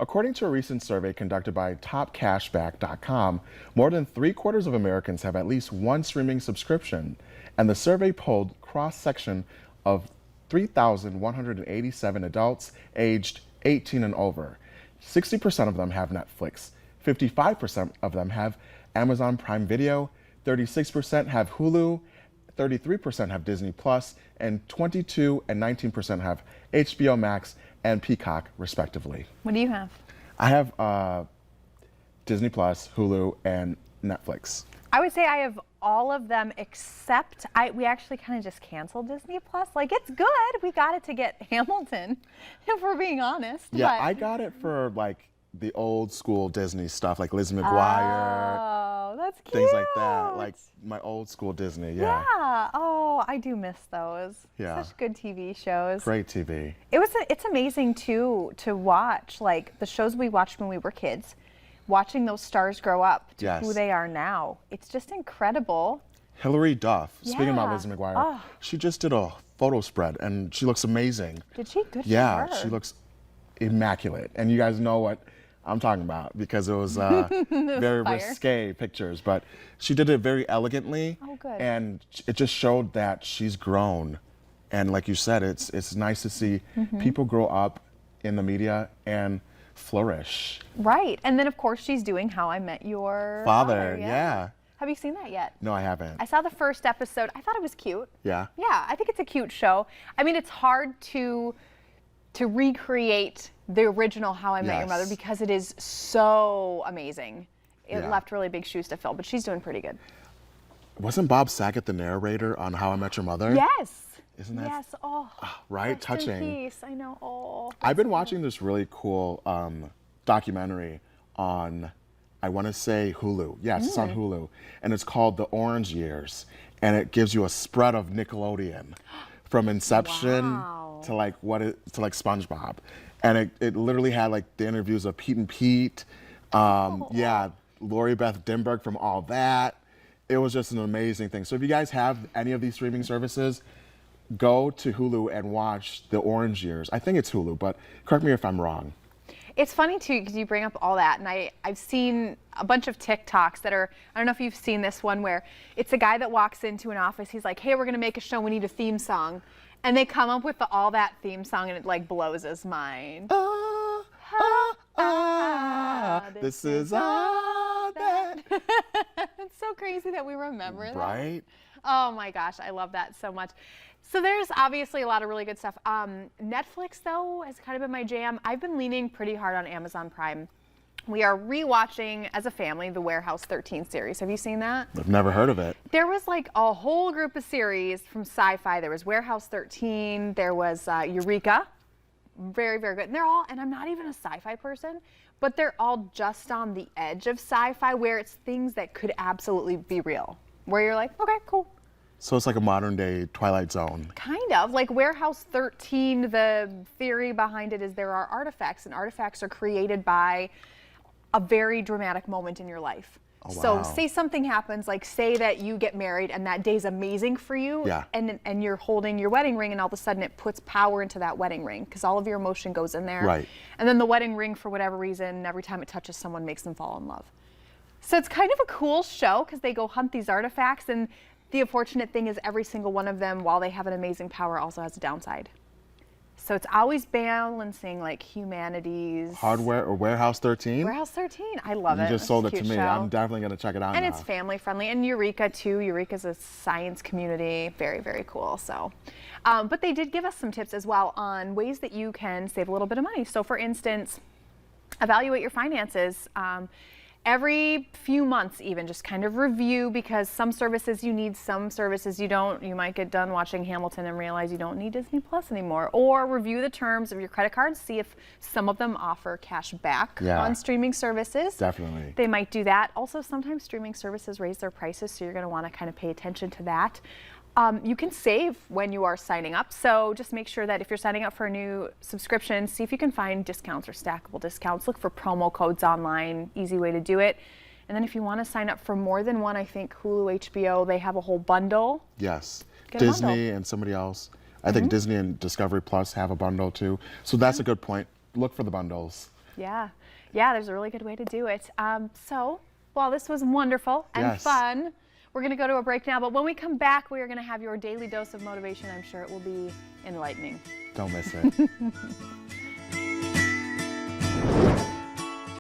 According to a recent survey conducted by TopCashback.com, more than 3/4 of Americans have at least one streaming subscription, and the survey polled cross-section of 3,187 adults aged 18 and over. 60% of them have Netflix, 55% of them have Amazon Prime Video, 36% have Hulu, 33% have Disney Plus, and 22 and 19% have HBO Max and Peacock, respectively. What do you have? I have Disney Plus, Hulu, and Netflix. I would say I have all of them except we actually kind of just canceled Disney Plus. Like, it's good. We got it to get Hamilton, if we're being honest. Yeah, but... I got it for like the old school Disney stuff, like Lizzie McGuire. Oh, that's cute. Things like that, like my old school Disney, yeah. Yeah. Oh, I do miss those. Yeah. Such good TV shows. Great TV. It's amazing too to watch like the shows we watched when we were kids, watching those stars grow up to Yes. who they are now. It's just incredible. Hilary Duff, speaking about Yeah. Lizzie McGuire, Oh. she just did a photo spread and she looks amazing. Did she? Good Yeah, for her. she looks immaculate. And you guys know what I'm talking about because it was very fire. risque pictures, but she did it very elegantly. Oh, good. And it just showed that she's grown. And like you said, it's nice to see people grow up in the media and flourish. Right. And then of course she's doing How I Met Your Father, yeah. Have you seen that yet? No, I haven't. I saw the first episode. I thought it was cute. Yeah. Yeah, I think it's a cute show. I mean, it's hard to recreate the original How I Met Your Mother Yes. because it is so amazing. It Yeah. left really big shoes to fill, but she's doing pretty good. Wasn't Bob Saget the narrator on How I Met Your Mother? Yes. Isn't that Yes. Oh. right? Rest in Touching. peace. I know. Oh. I've been watching this really cool documentary on, I want to say Hulu. Yes, it's on Hulu. And it's called The Orange Years. And it gives you a spread of Nickelodeon from Inception Wow. to like to like SpongeBob. And it literally had like the interviews of Pete and Pete. Yeah, Lori Beth Dimberg from All That. It was just an amazing thing. So if you guys have any of these streaming services, go to Hulu and watch The Orange Years. I think it's Hulu, but correct me if I'm wrong. It's funny too because you bring up all that, and I've seen a bunch of TikToks that are, I don't know if you've seen this one where it's a guy that walks into an office. He's like, "Hey, we're gonna make a show. We need a theme song," and they come up with the All That theme song, and it like blows his mind. This is all that. It's so crazy that we remember that. Right? Oh my gosh, I love that so much. So there's obviously a lot of really good stuff. Netflix though has kind of been my jam. I've been leaning pretty hard on Amazon Prime. We are rewatching as a family the Warehouse 13 series. Have you seen that? I've never heard of it. There was like a whole group of series from Sci-Fi. There was Warehouse 13. There was Eureka. Very, very good. And they're all, and I'm not even a sci-fi person, but they're all just on the edge of sci-fi where it's things that could absolutely be real. Where you're like, okay, cool. So it's like a modern day Twilight Zone. Kind of. Like Warehouse 13, the theory behind it is there are artifacts, and artifacts are created by a very dramatic moment in your life. Oh, So wow. say something happens, like say that you get married and that day's amazing for you, Yeah. and you're holding your wedding ring, and all of a sudden it puts power into that wedding ring because all of your emotion goes in there. Right. And then the wedding ring, for whatever reason, every time it touches someone, makes them fall in love. So it's kind of a cool show because they go hunt these artifacts, and the unfortunate thing is every single one of them, while they have an amazing power, also has a downside. So it's always balancing like humanity's Hardware or Warehouse 13? Warehouse 13. I love it. You just It's sold a it to cute me. show. I'm definitely going to check it out And now. it's family friendly. And Eureka too. Eureka's a science community. Very, very cool. So, but they did give us some tips as well on ways that you can save a little bit of money. So for instance, evaluate your finances. Every few months even, just kind of review, because some services you need, some services you don't. You might get done watching Hamilton and realize you don't need Disney Plus anymore. Or review the terms of your credit cards, see if some of them offer cash back on streaming services. Definitely. They might do that. Also, sometimes streaming services raise their prices, so you're going to want to kind of pay attention to that. You can save when you are signing up, so just make sure that if you're signing up for a new subscription, see if you can find discounts or stackable discounts. Look for promo codes online, easy way to do it. And then if you want to sign up for more than one, I think Hulu, HBO, they have a whole bundle. Yes. Get a Disney bundle. and somebody else. I think Disney and Discovery Plus have a bundle too. So that's a good point. Look for the bundles. Yeah. Yeah, there's a really good way to do it. So, well, this was wonderful and Yes. fun. We're going to go to a break now, but when we come back, we are going to have your daily dose of motivation. I'm sure it will be enlightening. Don't miss it.